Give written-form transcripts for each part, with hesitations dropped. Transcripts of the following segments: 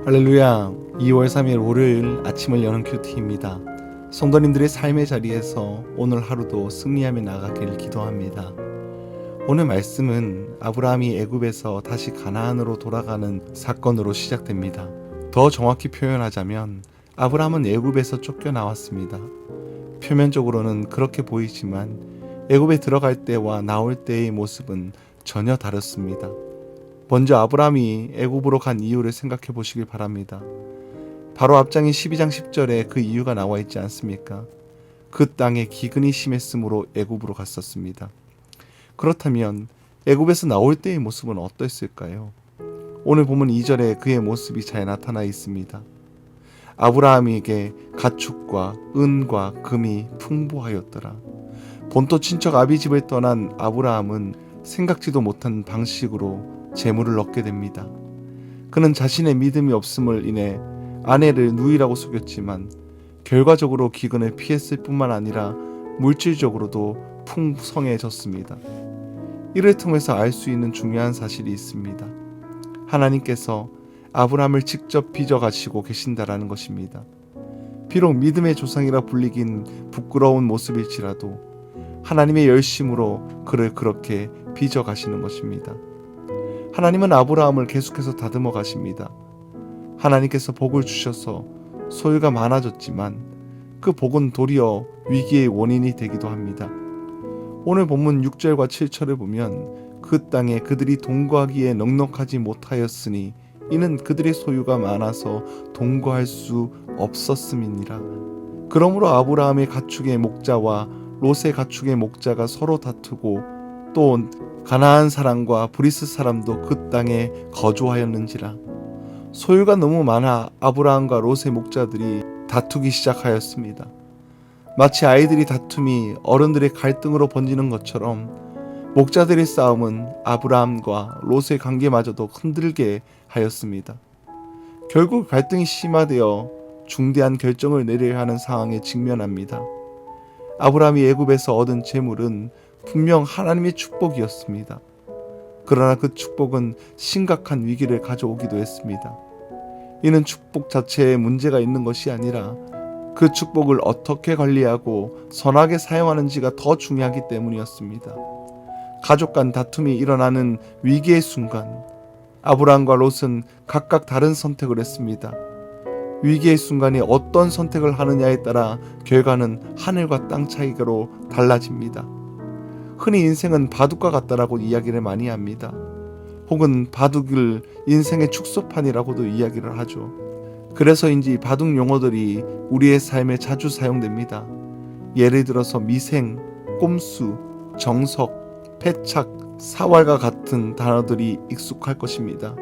할렐루야. 2월 3일 월요일 아침을 여는 큐티입니다. 성도님들의 삶의 자리에서 오늘 하루도 승리하며 나가길 기도합니다. 오늘 말씀은 아브라함이 애굽에서 다시 가나안으로 돌아가는 사건으로 시작됩니다. 더 정확히 표현하자면 아브라함은 애굽에서 쫓겨나왔습니다. 표면적으로는 그렇게 보이지만 애굽에 들어갈 때와 나올 때의 모습은 전혀 다릅니다. 먼저 아브라함이 애굽으로 간 이유를 생각해 보시길 바랍니다. 바로 앞장인 12장 10절에 그 이유가 나와 있지 않습니까? 그 땅에 기근이 심했으므로 애굽으로 갔었습니다. 그렇다면 애굽에서 나올 때의 모습은 어떠했을까요? 오늘 보면 2절에 그의 모습이 잘 나타나 있습니다. 아브라함에게 가축과 은과 금이 풍부하였더라. 본토 친척 아비 집을 떠난 아브라함은 생각지도 못한 방식으로 재물을 얻게 됩니다. 그는 자신의 믿음이 없음을 인해 아내를 누이라고 속였지만 결과적으로 기근을 피했을 뿐만 아니라 물질적으로도 풍성해졌습니다. 이를 통해서 알 수 있는 중요한 사실이 있습니다. 하나님께서 아브라함을 직접 빚어가시고 계신다라는 것입니다. 비록 믿음의 조상이라 불리긴 부끄러운 모습일지라도 하나님의 열심으로 그를 그렇게 빚어가시는 것입니다. 하나님은 아브라함을 계속해서 다듬어 가십니다. 하나님께서 복을 주셔서 소유가 많아졌지만 그 복은 도리어 위기의 원인이 되기도 합니다. 오늘 본문 6절과 7절을 보면 그 땅에 그들이 동거하기에 넉넉하지 못하였으니 이는 그들의 소유가 많아서 동거할 수 없었음이니라. 그러므로 아브라함의 가축의 목자와 롯의 가축의 목자가 서로 다투고 또 가나안 사람과 브리스 사람도 그 땅에 거주하였는지라. 소유가 너무 많아 아브라함과 롯의 목자들이 다투기 시작하였습니다. 마치 아이들이 다툼이 어른들의 갈등으로 번지는 것처럼 목자들의 싸움은 아브라함과 롯의 관계마저도 흔들게 하였습니다. 결국 갈등이 심화되어 중대한 결정을 내려야 하는 상황에 직면합니다. 아브라함이 애굽에서 얻은 재물은 분명 하나님의 축복이었습니다. 그러나 그 축복은 심각한 위기를 가져오기도 했습니다. 이는 축복 자체에 문제가 있는 것이 아니라 그 축복을 어떻게 관리하고 선하게 사용하는지가 더 중요하기 때문이었습니다. 가족 간 다툼이 일어나는 위기의 순간 아브라함과 롯은 각각 다른 선택을 했습니다. 위기의 순간에 어떤 선택을 하느냐에 따라 결과는 하늘과 땅 차이로 달라집니다. 흔히 인생은 바둑과 같다라고 이야기를 많이 합니다. 혹은 바둑을 인생의 축소판이라고도 이야기를 하죠. 그래서인지 바둑 용어들이 우리의 삶에 자주 사용됩니다. 예를 들어서 미생, 꼼수, 정석, 패착, 사활과 같은 단어들이 익숙할 것입니다.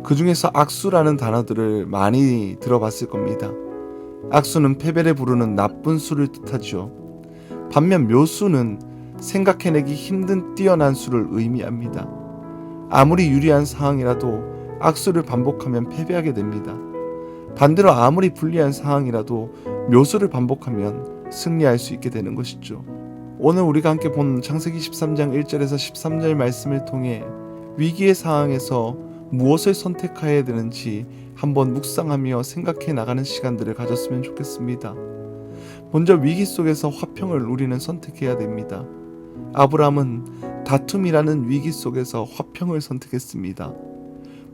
그 중에서 악수라는 단어들을 많이 들어봤을 겁니다. 악수는 패배를 부르는 나쁜 수를 뜻하죠. 반면 묘수는 생각해내기 힘든 뛰어난 수를 의미합니다. 아무리 유리한 상황이라도 악수를 반복하면 패배하게 됩니다. 반대로 아무리 불리한 상황이라도 묘수를 반복하면 승리할 수 있게 되는 것이죠. 오늘 우리가 함께 본 창세기 13장 1절에서 13절 말씀을 통해 위기의 상황에서 무엇을 선택해야 되는지 한번 묵상하며 생각해 나가는 시간들을 가졌으면 좋겠습니다. 먼저 위기 속에서 화평을 우리는 선택해야 됩니다. 아브라함은 다툼이라는 위기 속에서 화평을 선택했습니다.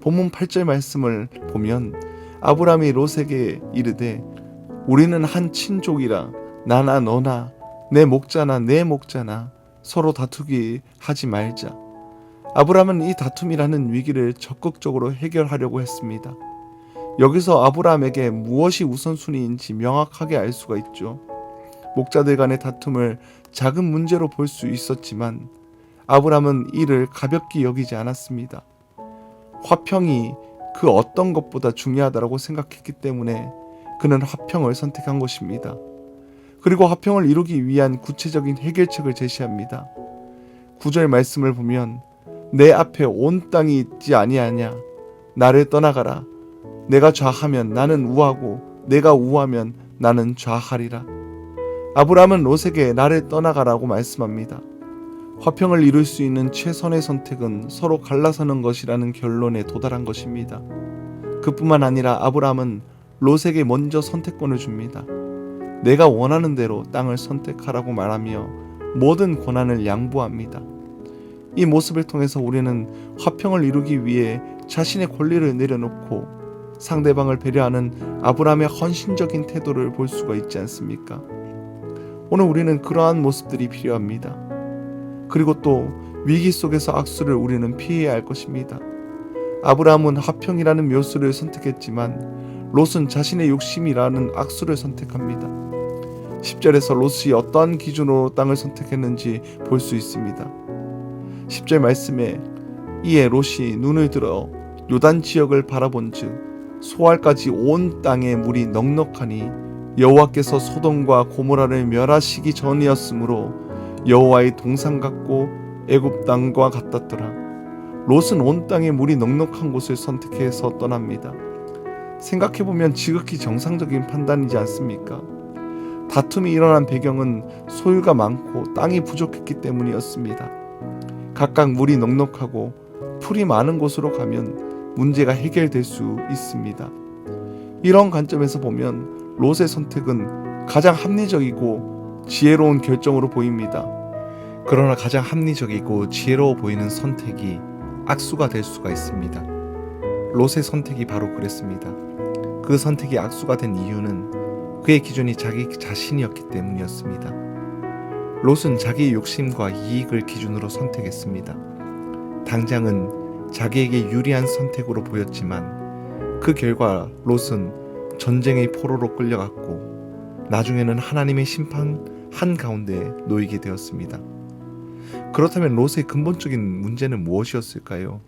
본문 8절 말씀을 보면 아브라함이 롯에게 이르되 우리는 한 친족이라 나나 너나 내 목자나 내 목자나 서로 다투기 하지 말자. 아브라함은 이 다툼이라는 위기를 적극적으로 해결하려고 했습니다. 여기서 아브라함에게 무엇이 우선순위인지 명확하게 알 수가 있죠. 목자들 간의 다툼을 작은 문제로 볼 수 있었지만 아브라함은 이를 가볍게 여기지 않았습니다. 화평이 그 어떤 것보다 중요하다고 생각했기 때문에 그는 화평을 선택한 것입니다. 그리고 화평을 이루기 위한 구체적인 해결책을 제시합니다. 9절 말씀을 보면 내 앞에 온 땅이 있지 아니하냐. 나를 떠나가라. 내가 좌하면 나는 우하고 내가 우하면 나는 좌하리라. 아브라함은 롯에게 나를 떠나가라고 말씀합니다. 화평을 이룰 수 있는 최선의 선택은 서로 갈라서는 것이라는 결론에 도달한 것입니다. 그뿐만 아니라 아브라함은 롯에게 먼저 선택권을 줍니다. 내가 원하는 대로 땅을 선택하라고 말하며 모든 권한을 양보합니다. 이 모습을 통해서 우리는 화평을 이루기 위해 자신의 권리를 내려놓고 상대방을 배려하는 아브라함의 헌신적인 태도를 볼 수가 있지 않습니까? 오늘 우리는 그러한 모습들이 필요합니다. 그리고 또 위기 속에서 악수를 우리는 피해야 할 것입니다. 아브라함은 화평이라는 묘수를 선택했지만 롯은 자신의 욕심이라는 악수를 선택합니다. 10절에서 롯이 어떠한 기준으로 땅을 선택했는지 볼 수 있습니다. 10절 말씀에 이에 롯이 눈을 들어 요단 지역을 바라본즉 소알까지 온 땅에 물이 넉넉하니 여호와께서 소돔과 고모라를 멸하시기 전이었으므로 여호와의 동산 같고 애굽 땅과 같았더라. 롯은 온 땅에 물이 넉넉한 곳을 선택해서 떠납니다. 생각해보면 지극히 정상적인 판단이지 않습니까? 다툼이 일어난 배경은 소유가 많고 땅이 부족했기 때문이었습니다. 각각 물이 넉넉하고 풀이 많은 곳으로 가면 문제가 해결될 수 있습니다. 이런 관점에서 보면 롯의 선택은 가장 합리적이고 지혜로운 결정으로 보입니다. 그러나 가장 합리적이고 지혜로워 보이는 선택이 악수가 될 수가 있습니다. 롯의 선택이 바로 그랬습니다. 그 선택이 악수가 된 이유는 그의 기준이 자기 자신이었기 때문이었습니다. 롯은 자기의 욕심과 이익을 기준으로 선택했습니다. 당장은 자기에게 유리한 선택으로 보였지만 그 결과 롯은 전쟁의 포로로 끌려갔고 나중에는 하나님의 심판 한가운데 놓이게 되었습니다. 그렇다면 롯의 근본적인 문제는 무엇이었을까요?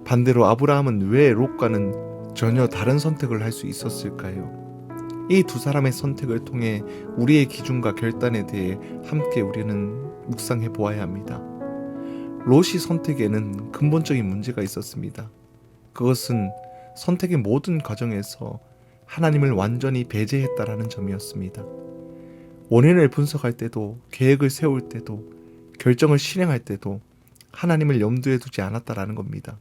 반대로 아브라함은 왜 롯과는 전혀 다른 선택을 할 수 있었을까요? 이 두 사람의 선택을 통해 우리의 기준과 결단에 대해 함께 우리는 묵상해 보아야 합니다. 롯의 선택에는 근본적인 문제가 있었습니다. 그것은 선택의 모든 과정에서 하나님을 완전히 배제했다라는 점이었습니다. 원인을 분석할 때도, 계획을 세울 때도, 결정을 실행할 때도 하나님을 염두에 두지 않았다라는 겁니다.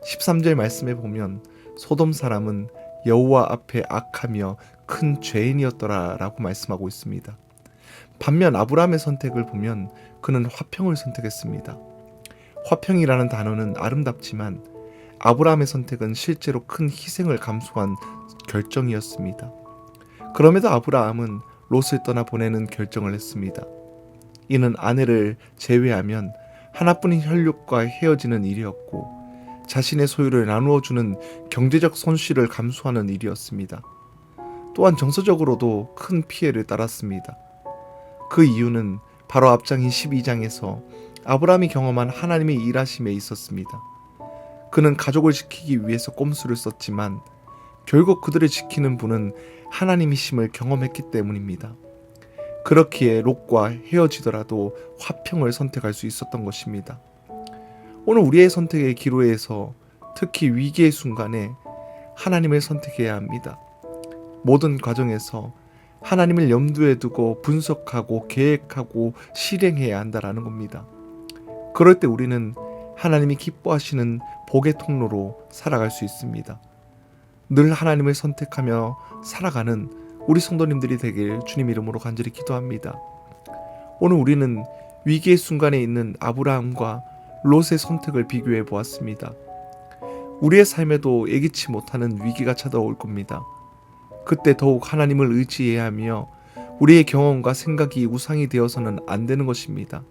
13절 말씀에 보면 소돔 사람은 여호와 앞에 악하며 큰 죄인이었더라 라고 말씀하고 있습니다. 반면 아브라함의 선택을 보면 그는 화평을 선택했습니다. 화평이라는 단어는 아름답지만 아브라함의 선택은 실제로 큰 희생을 감수한 결정이었습니다. 그럼에도 아브라함은 롯을 떠나보내는 결정을 했습니다. 이는 아내를 제외하면 하나뿐인 혈육과 헤어지는 일이었고 자신의 소유를 나누어주는 경제적 손실을 감수하는 일이었습니다. 또한 정서적으로도 큰 피해를 따랐습니다. 그 이유는 바로 앞장 22장에서 아브라함이 경험한 하나님의 일하심에 있었습니다. 그는 가족을 지키기 위해서 꼼수를 썼지만 결국 그들을 지키는 분은 하나님이심을 경험했기 때문입니다. 그렇기에 롯과 헤어지더라도 화평을 선택할 수 있었던 것입니다. 오늘 우리의 선택의 기로에서 특히 위기의 순간에 하나님을 선택해야 합니다. 모든 과정에서 하나님을 염두에 두고 분석하고 계획하고 실행해야 한다라는 겁니다. 그럴 때 우리는 하나님이 기뻐하시는 복의 통로로 살아갈 수 있습니다. 늘 하나님을 선택하며 살아가는 우리 성도님들이 되길 주님 이름으로 간절히 기도합니다. 오늘 우리는 위기의 순간에 있는 아브라함과 롯의 선택을 비교해 보았습니다. 우리의 삶에도 예기치 못하는 위기가 찾아올 겁니다. 그때 더욱 하나님을 의지해야 하며 우리의 경험과 생각이 우상이 되어서는 안 되는 것입니다.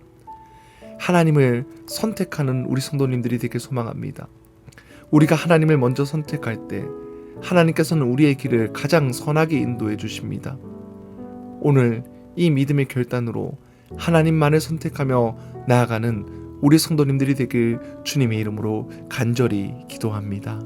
하나님을 선택하는 우리 성도님들이 되길 소망합니다. 우리가 하나님을 먼저 선택할 때 하나님께서는 우리의 길을 가장 선하게 인도해 주십니다. 오늘 이 믿음의 결단으로 하나님만을 선택하며 나아가는 우리 성도님들이 되길 주님의 이름으로 간절히 기도합니다.